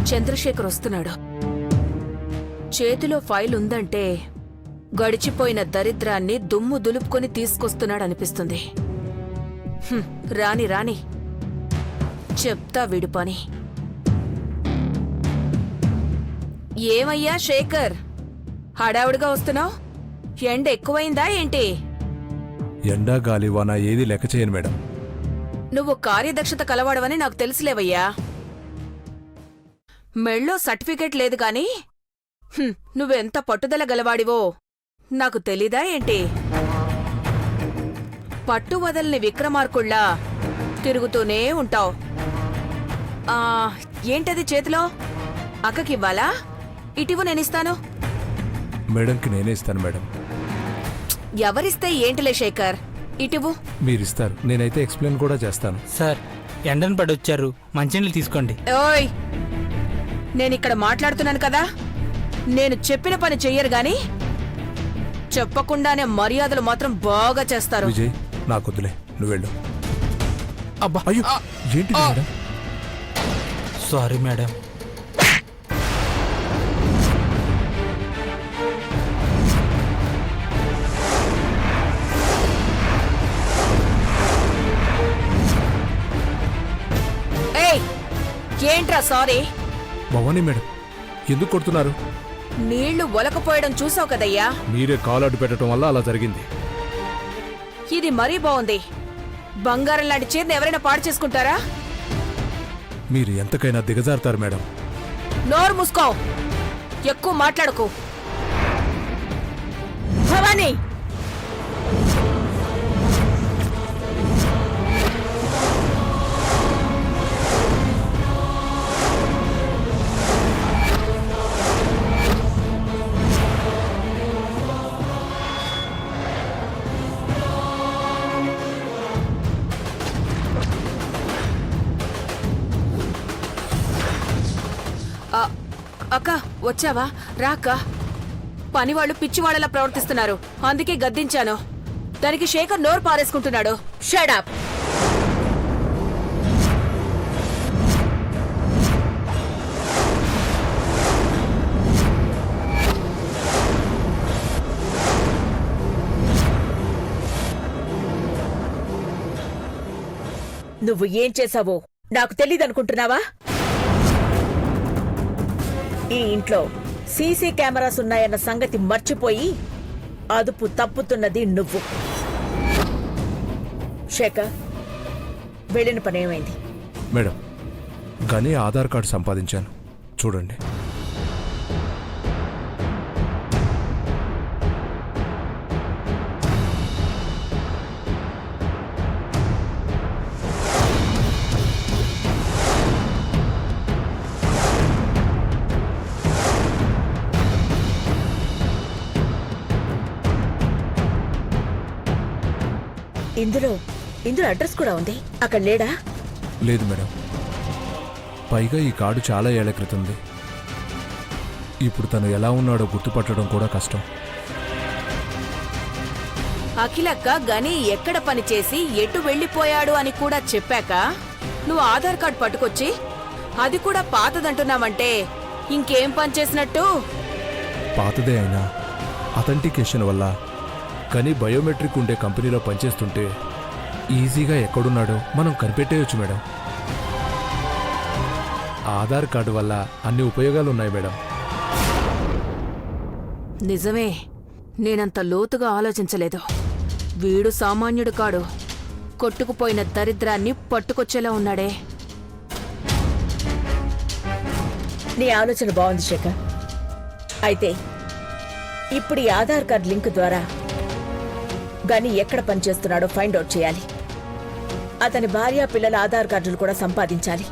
చంద్రశేఖర్ వస్తున్నాడు. చేతిలో ఫైల్ ఉందంటే గడిచిపోయిన దరిద్రాన్ని దుమ్ము దులుపుకొని తీసుకొస్తున్నాడనిపిస్తుంది. రాని రాని చెప్తా వీడు పని. ఏమయ్యా శేఖర్, హడావుడిగా వస్తున్నావు? ఎండ ఎక్కువైందా ఏంటి? ఎండా గాలి వాన ఏది లెక్క చేయను మేడం. నువ్వు కార్యదక్షత కలవాడవని నాకు తెలుసులేవయ్యా. మెళ్ళో సర్టిఫికెట్ లేదు గాని నువ్వెంత పట్టుదల గలవాడివో నాకు తెలీదా ఏంటి? పట్టు వదల్ని విక్రమార్కుళ్ళా తిరుగుతూనే ఉంటావు. ఏంటది చేతిలో? అక్కకివ్వాలా? ఇటివు, నేనిస్తాను. మేడంకి నేనే ఇస్తాను మేడం. ఎవరిస్తే ఏంటిలే శేఖర్, ఇటివు. మీరిస్తారు, నేనైతే ఎక్స్ప్లెయిన్ కూడా చేస్తాను. సార్, ఎండను పడొచ్చారు, మంచినీళ్ళు తీసుకోండి. ఓయ్, నేనిక్కడ మాట్లాడుతున్నాను కదా, నేను చెప్పిన పని చెయ్యరు గాని చెప్పకుండానే మర్యాదలు మాత్రం బాగా చేస్తారు. విజయ్, నాకొద్దులే, నువ్వెళ్ళు. అబ్బా, అయ్యో, ఏంటి మేడం? Sorry madam. ఏయ్, ఏంట్రా సారీ? భవానీ మేడం, ఎందుకు కొడుతున్నారు? నీళ్లు ఒలకపోయడం చూసావు కదయ్యా. మీరే కాలు అడ్డు పెట్టడం వల్ల అలా జరిగింది. ఇది మరీ బాగుంది. బంగారం లాంటి చేతిని ఎవరైనా పాడు చేసుకుంటారా? మీరు ఎంతకైనా దిగజారుతారు మేడం. నోరు మూసుకో, ఎక్కువ మాట్లాడకు. భవానీ, అక్క వచ్చావా? రా అక్క. పనివాళ్లు పిచ్చివాళ్లలా ప్రవర్తిస్తున్నారు, అందుకే గద్దించాను. దానికి శేఖర్ నోరు పారేసుకుంటున్నాడు. Shut up. నువ్వు ఏం చేశావో నాకు తెలీదనుకుంటున్నావా? ఈ ఇంట్లో సీసీ కెమెరాస్ ఉన్నాయన్న సంగతి మర్చిపోయి అదుపు తప్పుతున్నది నువ్వు. శేఖర్, వెళ్ళిన పని ఏమైంది? మేడం, గని ఆధార్ కార్డు సంపాదించాను, చూడండి. ఇందులో అడ్రస్ కూడా ఉంది. అక్కడ లేడా? లేదు మేడం. పైగా ఈ కార్డు చాలా ఏళ్ల క్రితంది. ఇప్పుడు తను ఎలా ఉన్నాడో గుర్తుపట్టడం కూడా కష్టం. అఖిలక్క గని ఎక్కడ పనిచేసి ఎటు వెళ్లిపోయాడు అని కూడా చెప్పాక నువ్వు ఆధార్ కార్డు పట్టుకొచ్చి అది కూడా పాతదంటున్నావంటే ఇంకేం పనిచేసినట్టు? పాతదే అయినా అథెంటికేషన్ వల్ల కానీ బయోమెట్రిక్ ఉండే కంపెనీలో పనిచేస్తుంటే ఈజీగా ఎక్కడున్నాడో మనం కనిపెట్టేయచ్చు మేడం. ఆధార్ కార్డు వల్ల అన్ని ఉపయోగాలున్నాయి మేడం. నిజమే, నేనంత లోతుగా ఆలోచించలేదు. వీడు సామాన్యుడు కాడు, కొట్టుకుపోయిన దరిద్రాన్ని పట్టుకొచ్చేలా ఉన్నాడే. నీ ఆలోచన బాగుంది శేఖర్. అయితే ఇప్పుడు ఈ ఆధార్ కార్డు లింక్ ద్వారా గని ఎక్కడ పనిచేస్తున్నాడో ఫైండ్ అవుట్ చేయాలి. అతని భార్య పిల్లల ఆధార్ కార్డులు కూడా సంపాదించాలి.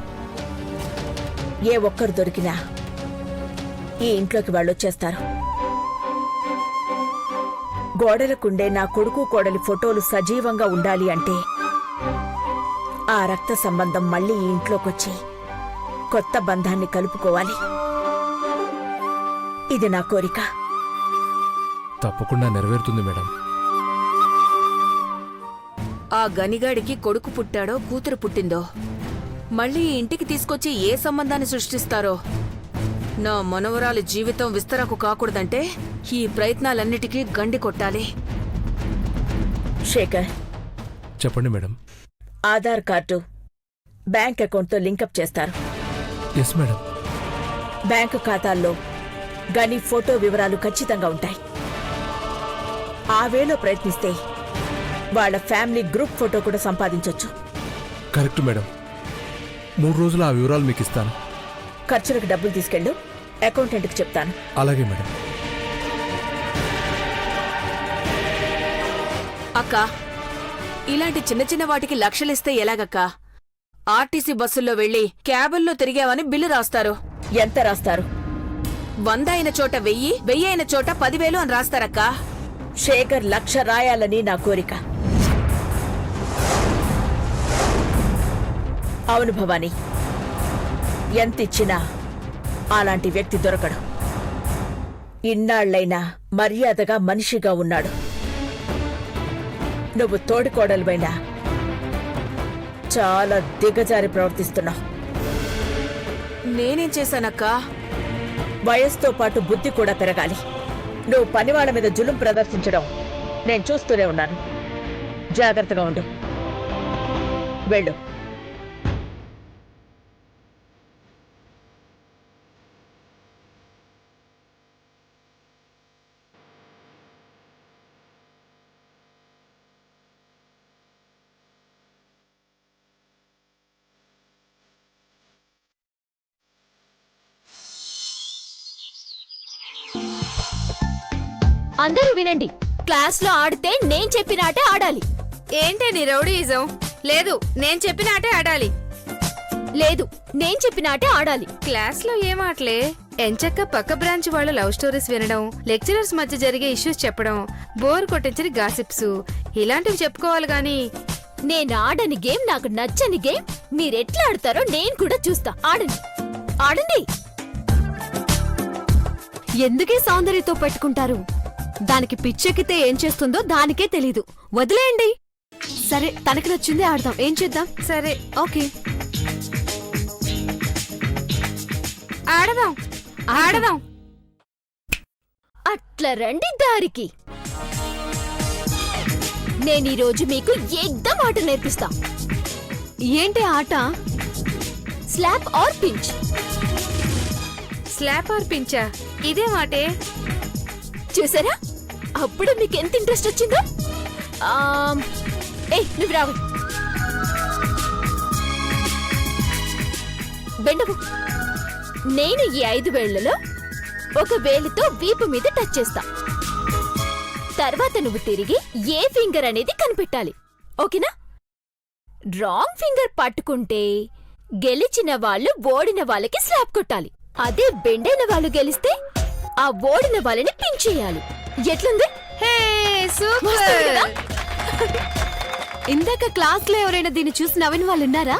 ఏ ఒక్కరు దొరికినా ఈ ఇంట్లోకి వాళ్ళు వచ్చేస్తారు. గోడలకుండే నా కొడుకు కోడలి ఫోటోలు సజీవంగా ఉండాలి అంటే ఆ రక్త సంబంధం మళ్ళీ ఈ ఇంట్లోకొచ్చి కొత్త బంధాన్ని కలుపుకోవాలి. ఇది నా కోరిక. తప్పకుండా నెరవేరుతుంది మేడం. ఆ గనిగాడికి కొడుకు పుట్టాడో కూతురు పుట్టిందో మళ్ళీ ఈ ఇంటికి తీసుకొచ్చి ఏ సంబంధాన్ని సృష్టిస్తారో. నా మనవరాలి జీవితం విస్తరకు కాకూడదంటే ఈ ప్రయత్నాలన్నిటికీ గండి కొట్టాలి. శేఖర్, చెప్పండి మేడం. ఆధార్ కార్డు బ్యాంక్ అకౌంట్తో లింకప్ చేస్తారు. Yes madam. బ్యాంకు ఖాతాల్లో గని ఫోటో వివరాలు ఖచ్చితంగా ఉంటాయి. ఆ వేలో ప్రయత్నిస్తే వాళ్ళ ఫ్యామిలీ గ్రూప్ ఫోటో కూడా సంపాదించొచ్చు. Correct madam. 3 రోజులు ఆ వివరాలు మీకు ఇస్తాను. ఖర్చులకు డబ్బులు తీసుకెళ్ళు, అకౌంటెంట్కి చెప్తాను. అలాగే మేడం. అక్క, ఇలాంటి చిన్న చిన్న వాటికి లక్షలిస్తే ఎలాగక్క? ఆర్టీసీ బస్సుల్లో వెళ్లి క్యాబుల్లో తిరిగావని బిల్లు రాస్తారు. ఎంత రాస్తారు? 100 అయిన చోట 1000, 1000 అయిన చోట 10,000 అని రాస్తారక్కా. శేఖర్ 1,00,000 రాయాలని నా కోరిక. అవును భవానీ, ఎంతిచ్చినా అలాంటి వ్యక్తి దొరకడు. ఇన్నాళ్లైనా మర్యాదగా మనిషిగా ఉన్నాడు. నువ్వు తోడికోడలువైనా చాలా దిగజారి ప్రవర్తిస్తున్నావు. నేనేం చేశానక్కా? వయస్సుతో పాటు బుద్ధి కూడా పెరగాలి. నువ్వు పనివాళ్ల మీద జులుం ప్రదర్శించడం నేను చూస్తూనే ఉన్నాను. జాగ్రత్తగా ఉండు. వెళ్ళు. అందరూ వినండి. క్లాస్ లో ఆడితే నేను చెప్పిన ఆటే ఆడాలి. ఏంటే నీ రౌడీయిజం? లేదు, నేను చెప్పిన ఆటే ఆడాలి. లేదు, నేను చెప్పిన ఆటే ఆడాలి. క్లాస్ లో ఏం ఆటలే? ఎంచక్క పక్క బ్రాంచ్ వాళ్ళ లవ్ స్టోరీస్ వినడం, లెక్చరర్స్ మధ్య జరిగే ఇష్యూస్ చెప్పడం, బోర్ కొట్టించని గాసిప్స్, ఇలాంటివి చెప్పుకోవాలి గాని నేను ఆడని గేమ్, నాకు నచ్చని గేమ్ మీరెట్లా ఆడతారో నేను కూడా చూస్తా. ఆడండి, ఆడండి. ఎందుకే సౌందర్యతో పెట్టుకుంటారు? దానికి పిచ్చెక్కితే ఏం చేస్తుందో దానికే తెలీదు. వదిలేయండి. సరే, తనకి నచ్చింది ఆడదాం. ఏం చేద్దాం? సరే ఓకే, ఆడదాం ఆడదాం. అట్లా రండి దారికి. నేనీరోజు మీకు ఏకదం ఆట నేర్పిస్తా. ఏంటి ఆట? Slap or pinch. Slap or పించా? ఇదే మాటే. చూసారా, అప్పుడే మీకు ఎంత ఇంట్రెస్ట్ వచ్చిందో. నువ్వు రావు. బెండవు. నేను ఈ 5 వేళ్లలో ఒక వేలితో వీపు మీద టచ్ చేస్తా. తర్వాత నువ్వు తిరిగి ఏ ఫింగర్ అనేది కనిపెట్టాలి. ఓకేనా? రాంగ్ ఫింగర్ పట్టుకుంటే గెలిచిన వాళ్ళు ఓడిన వాళ్ళకి స్లాప్ కొట్టాలి. అదే బెండైన వాళ్ళు గెలిస్తే ఆ ఓడిన వాళ్ళని పించ్ చేయాలి. ఎట్లుంది? హే, మస్తు ఉంది కదా? ఇందాక క్లాస్ లో ఎవరైనా దీన్ని చూసి నవ్విన వాళ్ళున్నారా?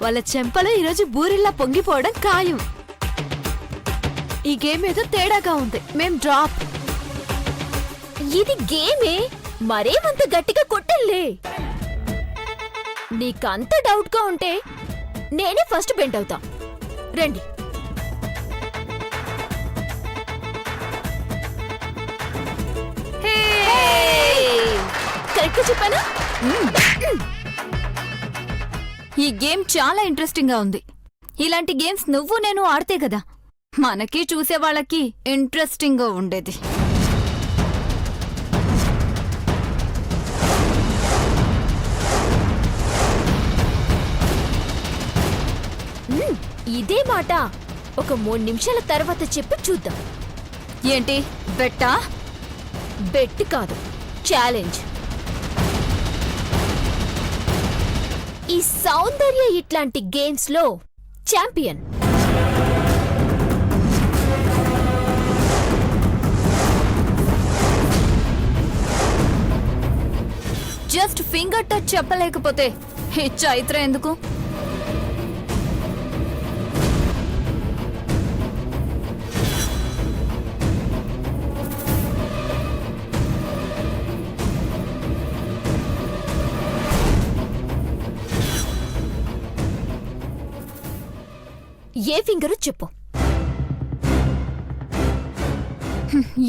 వాళ్ళ చెంపలో ఈరోజు బూరిల్లా పొంగిపోవడం ఖాయం. ఈ గేమ్ ఏదో తేడాగా ఉంది. మేం డ్రాప్. ఇది గేమే, మరేమంత గట్టిగా కొట్టలే. నీకంత డౌట్ గా ఉంటే నేనే ఫస్ట్ బెండ్ అవుతా. రండి. కరెక్ట్ చెప్పానా? ఈ గేమ్ చాలా ఇంట్రెస్టింగ్ గా ఉంది. ఇలాంటి గేమ్స్ నువ్వు నేను ఆడితే కదా మనకి చూసే వాళ్ళకి ఇంట్రెస్టింగ్ గా ఉండేది. ఇదే మాట ఒక 3 నిమిషాల తర్వాత చెప్పి చూద్దాం. ఏంటి బెట్టా? బెట్ కాదు, ఛాలెంజ్. ఈ సౌందర్య ఇట్లాంటి గేమ్స్ లో ఛాంపియన్. జస్ట్ ఫింగర్ టచ్ చెప్పలేకపోతే ఈ చైత్ర ఎందుకు? ఏ ఫింగరు చెప్పు.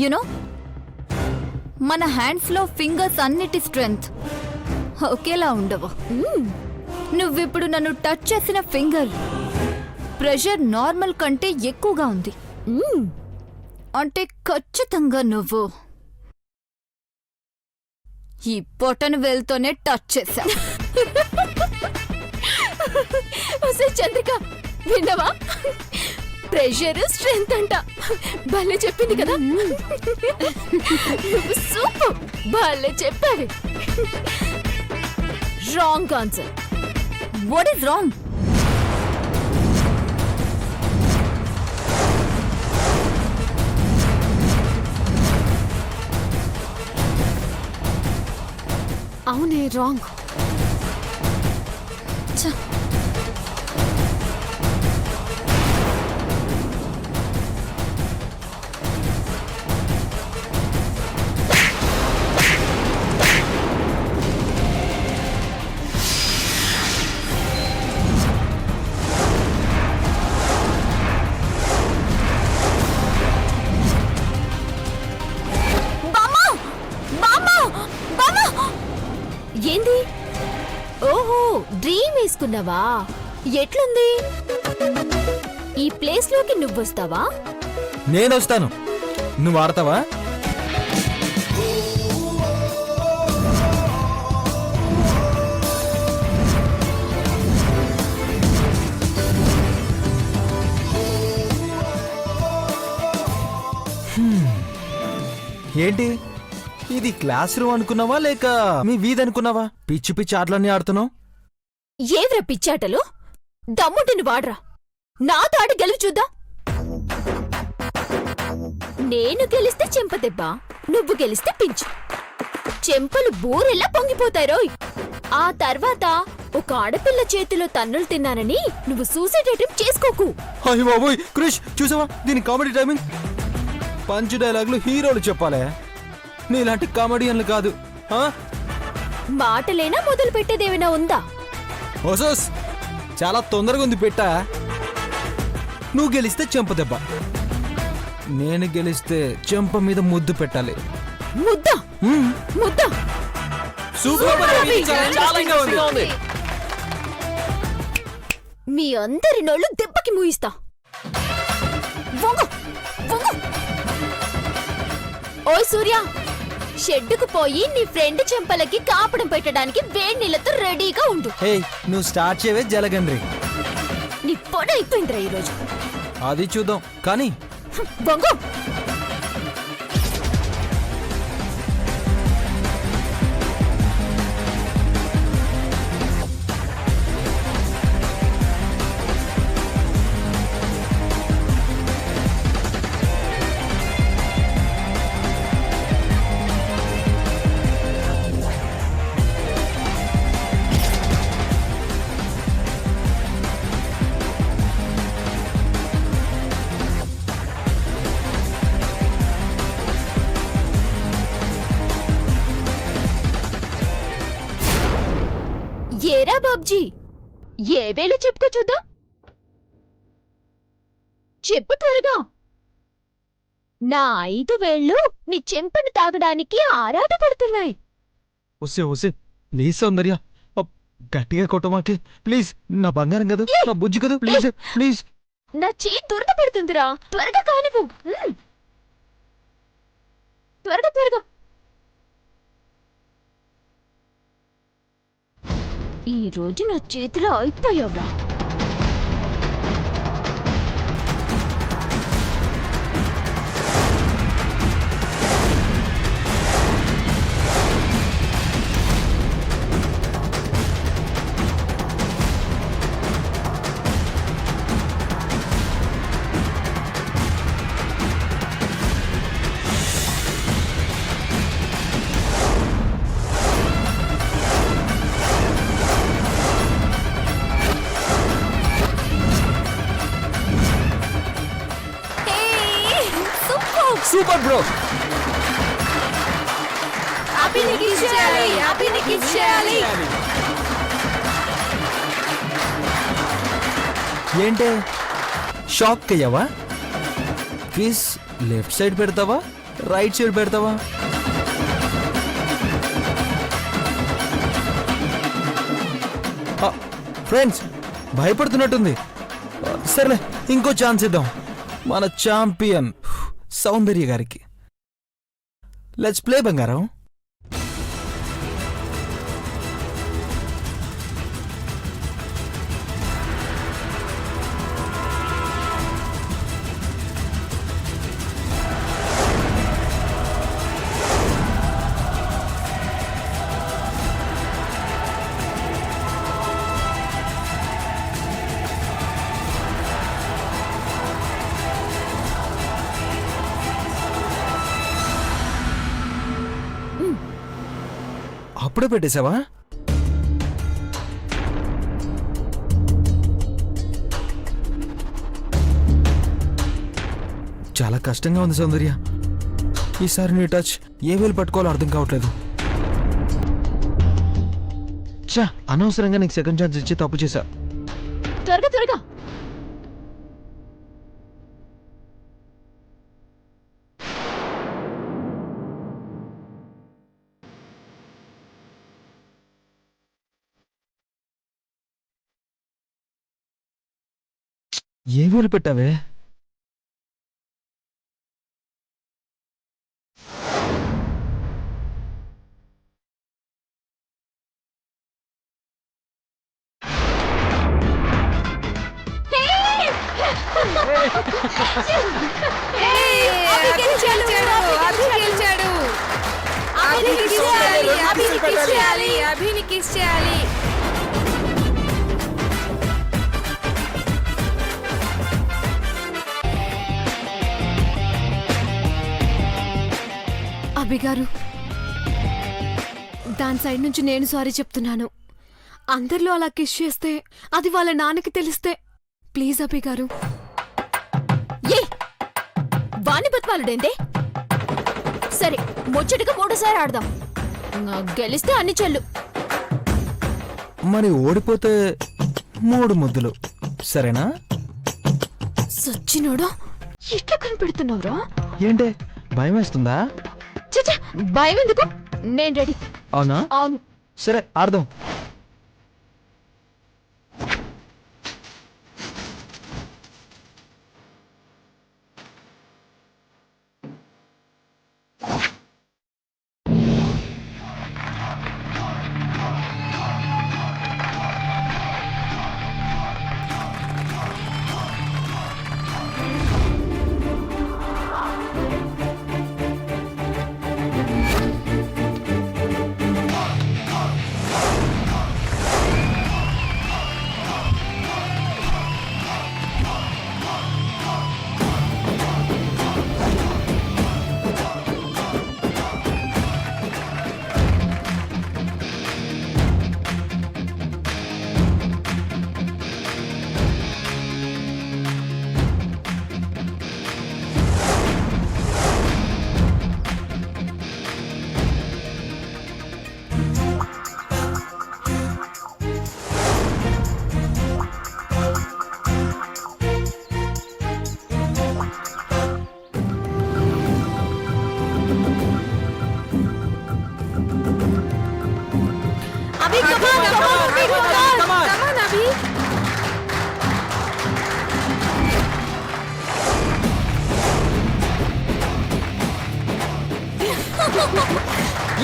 యునో మన హ్యాండ్స్ లో ఫింగర్స్ అన్నిటి స్ట్రెంగ్త్ ఒకేలా ఉండవు. నువ్విప్పుడు నన్ను టచ్ చేసిన ఫింగర్ ప్రెషర్ నార్మల్ కంటే ఎక్కువగా ఉంది. అంటే ఖచ్చితంగా నువ్వు ఈ పొటను వేలుతోనే టచ్ చేశా. చంద్రిక విన్నావా? ప్రెషర్ స్ట్రెంగ్త్ అంట. భలే చెప్పింది కదా. నువ్వు సూపర్. భలే చెప్పావి. Wrong answer. What is wrong? అవునే రాంగ్. ఏంది? ఓహో, డ్రీమ్ వేసుకున్నావా? ఎట్లుంది? ఈ ప్లేస్ లోకి నువ్వొస్తావా? నేనొస్తాను, నువ్వు ఆడతావా? ఏంటి ఇది క్లాస్ రూమ్ అనుకున్నావా లేక మీ వీధి అనుకున్నావా? పిచ్చి పిచ్చి ఆటలన్నీ ఆడుతున్నావు. ఏవ్రా పిచ్చాటలు? దమ్ముంటిని వాడ్రా. నా తాడు గెలుపు చూద్దాం. నేను గెలిస్తే చెంపదెబ్బ, నువ్వు గెలిస్తే పించు. చెంపలు బూరెల్లా పొంగిపోతాయి రోయ్. ఆ తర్వాత ఒక ఆడపిల్ల చేతిలో తన్నులు తిన్నానని నువ్వు సూసైడ్ అటెంప్ట్ చేసుకోకు. అయ్య బాబోయ్, క్రిష్ చూసావా దీని కామెడీ టైమింగ్? పంచ్ డైలాగులు హీరోలు చెప్పాలే, నీలాంటి కామెడియన్లు కాదు. మాటలేనా మొదలు పెట్టేదేమైనా ఉందా? ఓసోస్ చాలా తొందరగా ఉంది పెట్టా. నువ్వు గెలిస్తే చెంప దెబ్బ, నేను గెలిస్తే చెంప మీద ముద్దు పెట్టాలి. ముద్ద ముద్ద. మీ అందరి నోళ్ళు దెబ్బకి మూయిస్తా. వంగు వంగు. ఓయ్ సూర్య, షెడ్డుకు పోయి నీ ఫ్రెండ్ చెంపలకి కాపడం పెట్టడానికి వేడి నీళ్ళతో రెడీగా ఉండు. హే, నువ్వు స్టార్ట్ చేయవే జలగండ్రి. నీ పొడ అయిపోయిందిరా ఈరోజు. అది చూద్దాం కానీ. వంగు. ఏరా బాబ్జీ, ఏ వేలు చెప్పుకో చూద్దాం. చెప్పు త్వరగా. నా 5 వేళ్ళు నీ చెంపను తాగడానికి ఆరాటపడుతున్నాయి. వస్తే వస్తే ప్లీజ్ సౌందర్య, గట్టిగా కొట్టమాకే ప్లీజ్. నా బంగారం కదా, నా బుజ్జి కదా, ప్లీజ్ ప్లీజ్. నా చేయి దురద పెడుతుందిరా. త్వరగా కానివ్వు. త్వరగా త్వరగా. ఈ రోజు నా చేతిలో అయిపోయావురా. Super bro. ఏంటే షాక్ అయ్యావా? కిస్ లెఫ్ట్ సైడ్ పెడతావా రైట్ సైడ్ పెడతావా? ఫ్రెండ్స్ భయపడుతున్నట్టుంది. సరేలే ఇంకో ఛాన్స్ ఇద్దాం మన ఛాంపియన్ సౌందర్య గారికి. లెట్స్ ప్లే బంగారం. అప్పుడే పెట్టేశావా? చాలా కష్టంగా ఉంది సౌందర్య. ఈసారి నీ టచ్ ఏ వేలు పట్టుకోవాలో అర్థం కావట్లేదు. చా, అనవసరంగా నీకు సెకండ్ ఛాన్స్ ఇచ్చి తప్పు చేశా. త్వరగా త్వరగా. ఏ వేలు పెట్టావే? అభిని కిస్ చేయాలి. అభి గారు, దాని సైడ్ నుంచి నేను సారీ చెప్తున్నాను. అందరిలో అలా కిస్ చేస్తే అది వాళ్ళ నాన్నకి తెలిస్తే ప్లీజ్ అభి గారు. ఏ వాణి బత్వాలుడేందే? సరే ముచ్చటగా మూడోసారి ఆడదాం. గెలిస్తే అన్ని చెల్లు. మరి ఓడిపోతే 3 ముద్దులు, సరేనా? సచ్చినోడా, ఇట్లా కనిపెడుతున్నావురా? ఏంటే భయం వేస్తుందా? చచ్చా, భయం ఎందుకు? నేను రెడీ. అవునా? అవును. సరే ఆడదాం.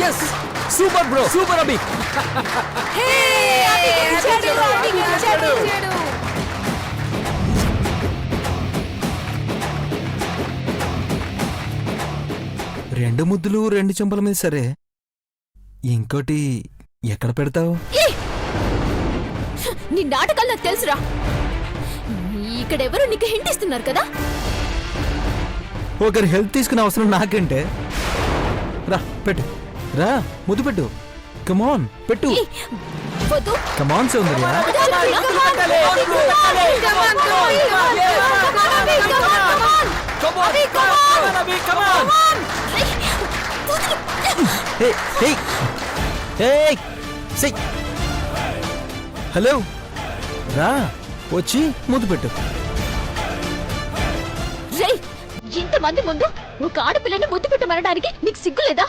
ఎస్, సూపర్ బ్రో, సూపర్ అభి. రెండు ముద్దులు 2 చెంపల మీద సరే, ఇంకోటి ఎక్కడ పెడతావు? నీ నాటకాలు నాకు తెలుసురా. ఇక్కడెవరు నీకు హింట్ ఇస్తున్నారు కదా? ఒకరి హెల్ప్ తీసుకునే అవసరం నాకంటే. రా పెట్టు, రా ముద్దు పెట్టు. కమాన్ పెట్టు. వద్దు. కమాన్ సౌందర్య. హలో, రా వచ్చి ముద్దు పెట్టు. రేయ్, ఇంతమంది ముందు ఒక ఆడపిల్లని ముద్దు పెట్టమనడానికి నీకు సిగ్గులేదా?